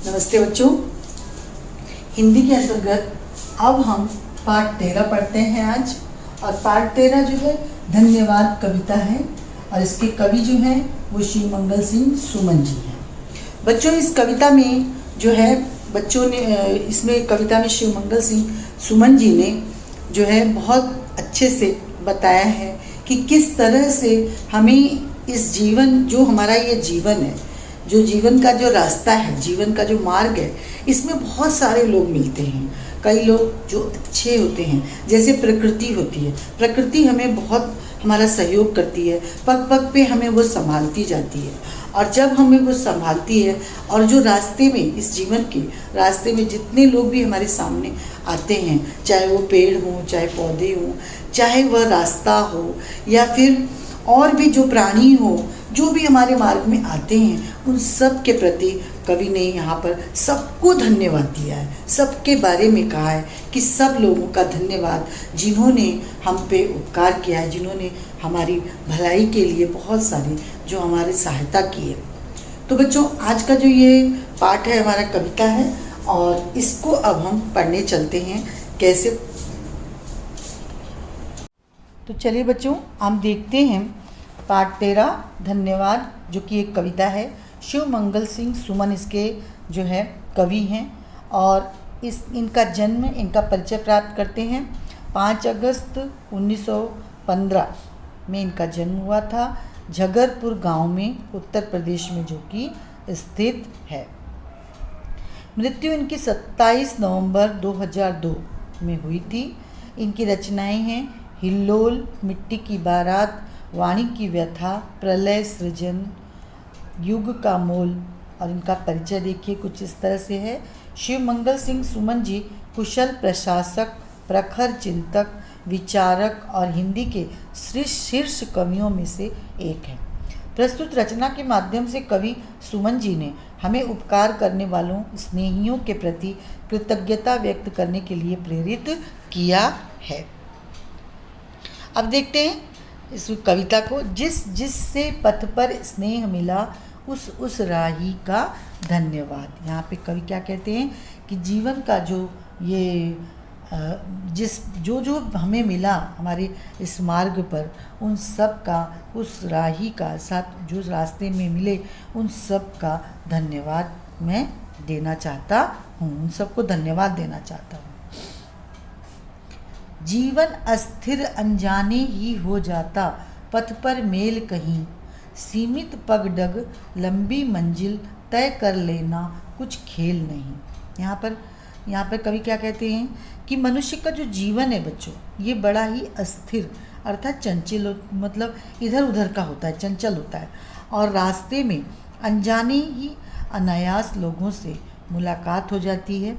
नमस्ते बच्चों। हिंदी के अंतर्गत अब हम पाठ 13 पढ़ते हैं आज। और पाठ 13 जो है धन्यवाद कविता है और इसके कवि जो हैं वो शिवमंगल सिंह सुमन जी हैं। बच्चों, इस कविता में जो है बच्चों ने इसमें कविता में शिवमंगल सिंह सुमन जी ने जो है बहुत अच्छे से बताया है कि किस तरह से हमें इस जीवन, जो हमारा ये जीवन है, जो जीवन का जो रास्ता है, जीवन का जो मार्ग है, इसमें बहुत सारे लोग मिलते हैं। कई लोग जो अच्छे होते हैं, जैसे प्रकृति होती है, प्रकृति हमें बहुत हमारा सहयोग करती है, पग पग पे हमें वो संभालती जाती है। और जब हमें वो संभालती है और जो रास्ते में, इस जीवन के रास्ते में जितने लोग भी हमारे सामने आते हैं, चाहे वो पेड़ हों, चाहे पौधे हों, चाहे वह रास्ता हो या फिर और भी जो प्राणी हो, जो भी हमारे मार्ग में आते हैं, उन सब के प्रति कवि ने यहाँ पर सबको धन्यवाद दिया है। सबके बारे में कहा है कि सब लोगों का धन्यवाद, जिन्होंने हम पे उपकार किया है, जिन्होंने हमारी भलाई के लिए बहुत सारी जो हमारी सहायता की है। तो बच्चों, आज का जो ये पाठ है हमारा कविता है और इसको अब हम पढ़ने चलते हैं। कैसे? तो चलिए बच्चों, हम देखते हैं पाठ 13 धन्यवाद, जो कि एक कविता है। शिवमंगल सिंह सुमन इसके जो है कवि हैं और इनका जन्म, इनका परिचय प्राप्त करते हैं। 5 अगस्त 1915 में इनका जन्म हुआ था, झगरपुर गांव में, उत्तर प्रदेश में, जो कि स्थित है। मृत्यु इनकी 27 नवंबर 2002 में हुई थी। इनकी रचनाएं हैं हिल्लोल, मिट्टी की बारात, वाणी की व्यथा, प्रलय सृजन, युग का मोल। और इनका परिचय देखिए कुछ इस तरह से है। शिवमंगल सिंह सुमन जी कुशल प्रशासक, प्रखर चिंतक, विचारक और हिंदी के शीर्ष कवियों में से एक हैं। प्रस्तुत रचना के माध्यम से कवि सुमन जी ने हमें उपकार करने वालों स्नेहियों के प्रति कृतज्ञता व्यक्त करने के लिए प्रेरित किया है। अब देखते हैं इस कविता को। जिससे पथ पर स्नेह मिला, उस राही का धन्यवाद। यहाँ पे कवि क्या कहते हैं कि जीवन का जो ये जो हमें मिला हमारे इस मार्ग पर, उन सब का, उस राही का, साथ जो रास्ते में मिले, उन सब का धन्यवाद मैं देना चाहता हूँ, उन सबको धन्यवाद देना चाहता हूँ। जीवन अस्थिर अनजाने ही हो जाता, पथ पर मेल कहीं, सीमित पगडग लंबी मंजिल तय कर लेना कुछ खेल नहीं। यहाँ पर कवि क्या कहते हैं कि मनुष्य का जो जीवन है बच्चों, ये बड़ा ही अस्थिर अर्थात चंचल, मतलब इधर उधर का होता है, चंचल होता है। और रास्ते में अनजाने ही अनायास लोगों से मुलाकात हो जाती है,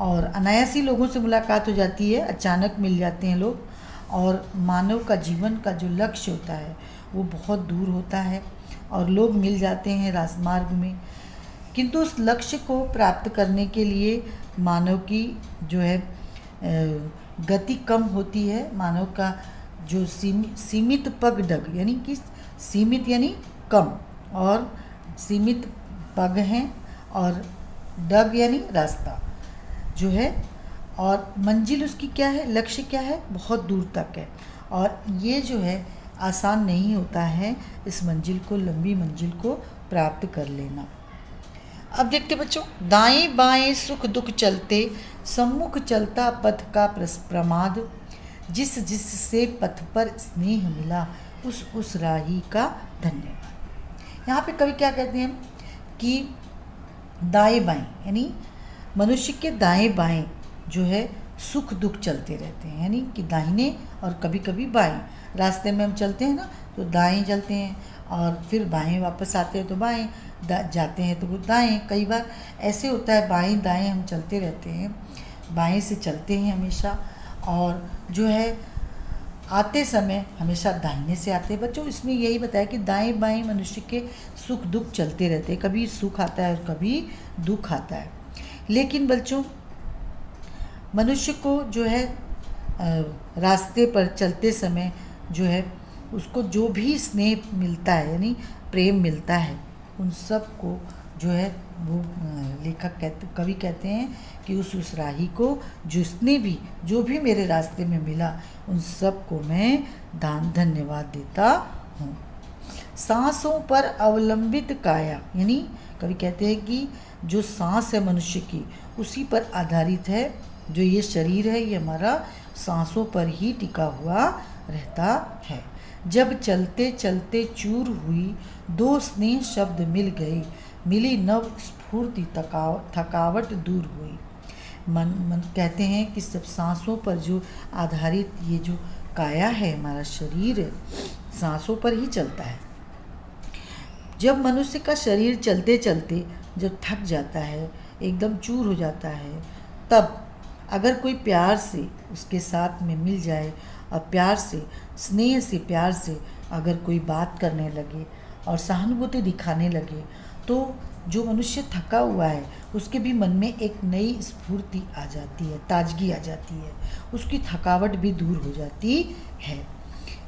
और अनायासी लोगों से मुलाकात हो जाती है, अचानक मिल जाते हैं लोग। और मानव का जीवन का जो लक्ष्य होता है वो बहुत दूर होता है और लोग मिल जाते हैं राजमार्ग में, किंतु उस लक्ष्य को प्राप्त करने के लिए मानव की जो है गति कम होती है। मानव का जो सीमित पगडग, यानी कि सीमित यानी कम, और सीमित पग हैं, और डग यानी रास्ता जो है, और मंजिल उसकी क्या है, लक्ष्य क्या है, बहुत दूर तक है। और ये जो है आसान नहीं होता है इस मंजिल को, लंबी मंजिल को प्राप्त कर लेना। अब देखते बच्चों, दाएं बाएं सुख दुख चलते, सम्मुख चलता पथ का प्रमाद, जिससे पथ पर स्नेह मिला, उस राही का धन्यवाद। यहाँ पे कवि क्या कहते हैं कि दाएं बाएं यानी मनुष्य के दाएं बाएं जो है सुख दुख चलते रहते हैं, यानी कि दाहिने और कभी कभी बाएं। रास्ते में हम चलते हैं ना, तो दाएं चलते हैं और फिर बाएं वापस आते हैं, तो बाएं जाते हैं तो वो दाएं। कई बार ऐसे होता है, बाएं दाएं हम चलते रहते हैं, बाएं से चलते हैं हमेशा, और जो है आते समय हमेशा दाहिने से आते हैं। बच्चों, इसमें यही बताया कि दाएं बाएं मनुष्य के सुख दुख चलते रहते हैं, कभी सुख आता है और कभी दुख आता है। लेकिन बच्चों, मनुष्य को जो है रास्ते पर चलते समय जो है उसको जो भी स्नेह मिलता है, यानी प्रेम मिलता है, उन सब को जो है वो कवि कहते हैं कि उस राही को जो भी मेरे रास्ते में मिला उन सब को मैं धन्यवाद देता हूँ। सांसों पर अवलंबित काया, यानी कवि कहते हैं कि जो सांस है मनुष्य की उसी पर आधारित है। जो ये शरीर है ये हमारा सांसों पर ही टिका हुआ रहता है। जब चलते चलते चूर हुई दो स्नेह शब्द मिल गए, मिली नव स्फूर्ति थकावट दूर हुई। मन कहते हैं कि सब सांसों पर जो आधारित ये जो काया है हमारा शरीर है सांसों पर ही चलता है। जब मनुष्य का शरीर चलते चलते जब थक जाता है, एकदम चूर हो जाता है, तब अगर कोई प्यार से उसके साथ में मिल जाए और प्यार से स्नेह से प्यार से अगर कोई बात करने लगे और सहानुभूति दिखाने लगे तो जो मनुष्य थका हुआ है उसके भी मन में एक नई स्फूर्ति आ जाती है, ताजगी आ जाती है, उसकी थकावट भी दूर हो जाती है।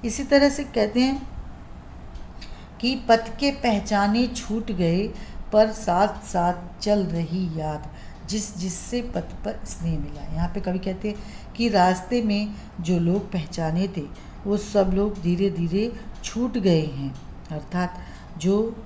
इसी तरह से कहते हैं कि पथ के पहचाने छूट गए पर साथ साथ चल रही याद, जिससे पथ पर स्नेह मिला। यहाँ पे कवि कहते हैं कि रास्ते में जो लोग पहचाने थे वो सब लोग धीरे धीरे छूट गए हैं, अर्थात जो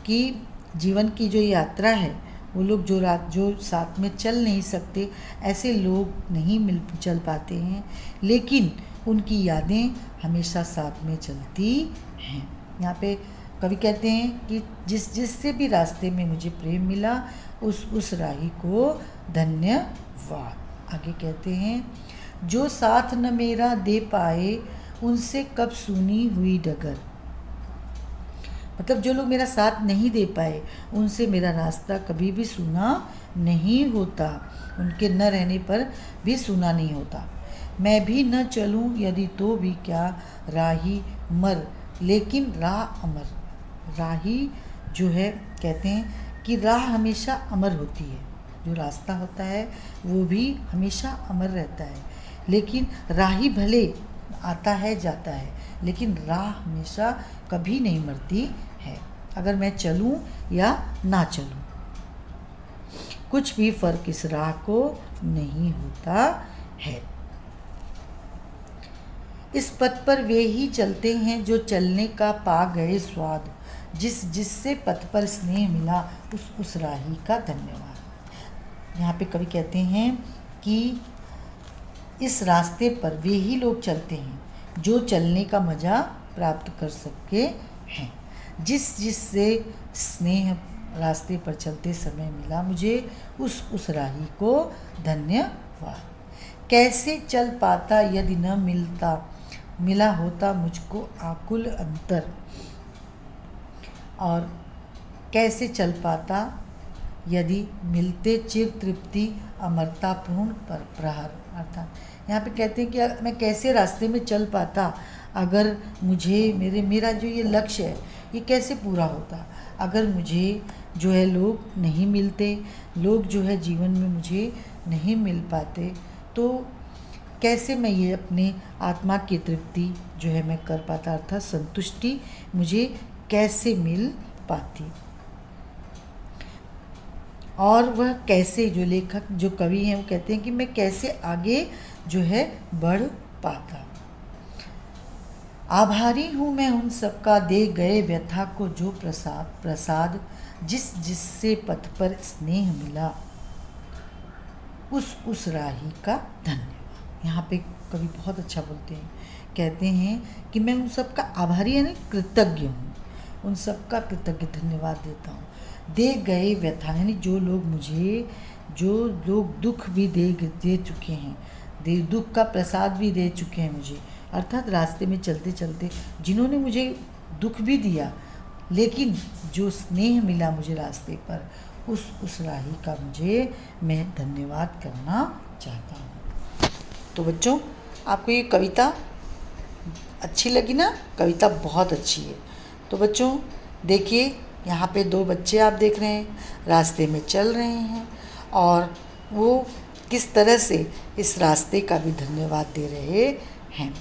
कि जीवन की जो यात्रा है वो लोग जो साथ में चल नहीं सकते, ऐसे लोग नहीं चल पाते हैं, लेकिन उनकी यादें हमेशा साथ में चलती हैं। यहाँ पे कवि कहते हैं कि जिससे भी रास्ते में मुझे प्रेम मिला उस राही को धन्यवाद। आगे कहते हैं जो साथ न मेरा दे पाए उनसे कब सुनी हुई डगर, मतलब जो लोग मेरा साथ नहीं दे पाए उनसे मेरा रास्ता कभी भी सुना नहीं होता, उनके न रहने पर भी सुना नहीं होता। मैं भी न चलूं यदि तो भी क्या राही मर, लेकिन राह अमर। राही जो है कहते हैं कि राह हमेशा अमर होती है, जो रास्ता होता है वो भी हमेशा अमर रहता है, लेकिन राही भले आता है जाता है लेकिन राह हमेशा कभी नहीं मरती है, अगर मैं चलूं या ना चलूं कुछ भी फर्क इस राह को नहीं होता है। इस पथ पर वे ही चलते हैं जो चलने का पा गए स्वाद, जिससे पथ पर स्नेह मिला उस राही का धन्यवाद। यहाँ पे कवि कहते हैं कि इस रास्ते पर वे ही लोग चलते हैं जो चलने का मज़ा प्राप्त कर सके हैं, जिससे स्नेह रास्ते पर चलते समय मिला मुझे उस राही को धन्यवाद। कैसे चल पाता यदि न मिला होता मुझको आकुल अंतर, और कैसे चल पाता यदि मिलते चिर तृप्ति अमरतापूर्ण पर प्रहार। अर्थात यहाँ पे कहते हैं कि मैं कैसे रास्ते में चल पाता अगर मुझे मेरा जो ये लक्ष्य है ये कैसे पूरा होता अगर मुझे जो है लोग नहीं मिलते, लोग जो है जीवन में मुझे नहीं मिल पाते, तो कैसे मैं ये अपने आत्मा की तृप्ति जो है मैं कर पाता, अर्थात संतुष्टि मुझे कैसे मिल पाती। और वह कैसे, जो लेखक जो कवि हैं वो कहते हैं कि मैं कैसे आगे जो है बढ़ पाता। आभारी हूँ मैं उन सबका दे गए व्यथा को जो प्रसाद जिससे पथ पर स्नेह मिला उस राही का धन्यवाद। यहाँ पे कवि बहुत अच्छा बोलते हैं, कहते हैं कि मैं उन सबका आभारी यानी कृतज्ञ हूँ, उन सबका कृतज्ञ धन्यवाद देता हूँ। दे गए व्यथा यानी जो लोग दुख भी दे चुके हैं, दुख का प्रसाद भी दे चुके हैं मुझे, अर्थात रास्ते में चलते चलते जिन्होंने मुझे दुख भी दिया लेकिन जो स्नेह मिला मुझे रास्ते पर उस राही का मैं धन्यवाद करना चाहता हूँ। तो बच्चों आपको ये कविता अच्छी लगी ना? कविता बहुत अच्छी है। तो बच्चों देखिए यहाँ पे दो बच्चे आप देख रहे हैं रास्ते में चल रहे हैं और वो किस तरह से इस रास्ते का भी धन्यवाद दे रहे हैं।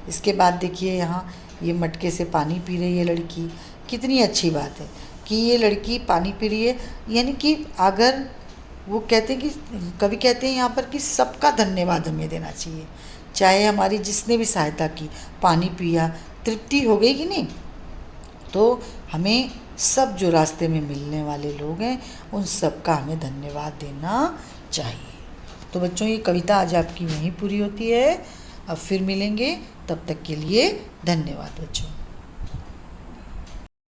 इसके बाद देखिए यहाँ ये मटके से पानी पी रही है लड़की, कितनी अच्छी बात है कि ये लड़की पानी पी रही है, यानी कि अगर वो कहते हैं कि कवि कहते हैं यहाँ पर कि सबका धन्यवाद हमें देना चाहिए, चाहे हमारी जिसने भी सहायता की, पानी पिया, तृप्ति हो गई कि नहीं, तो हमें सब जो रास्ते में मिलने वाले लोग हैं उन सब का हमें धन्यवाद देना चाहिए। तो बच्चों ये कविता आज आपकी वहीं पूरी होती है। अब फिर मिलेंगे, तब तक के लिए धन्यवाद बच्चों।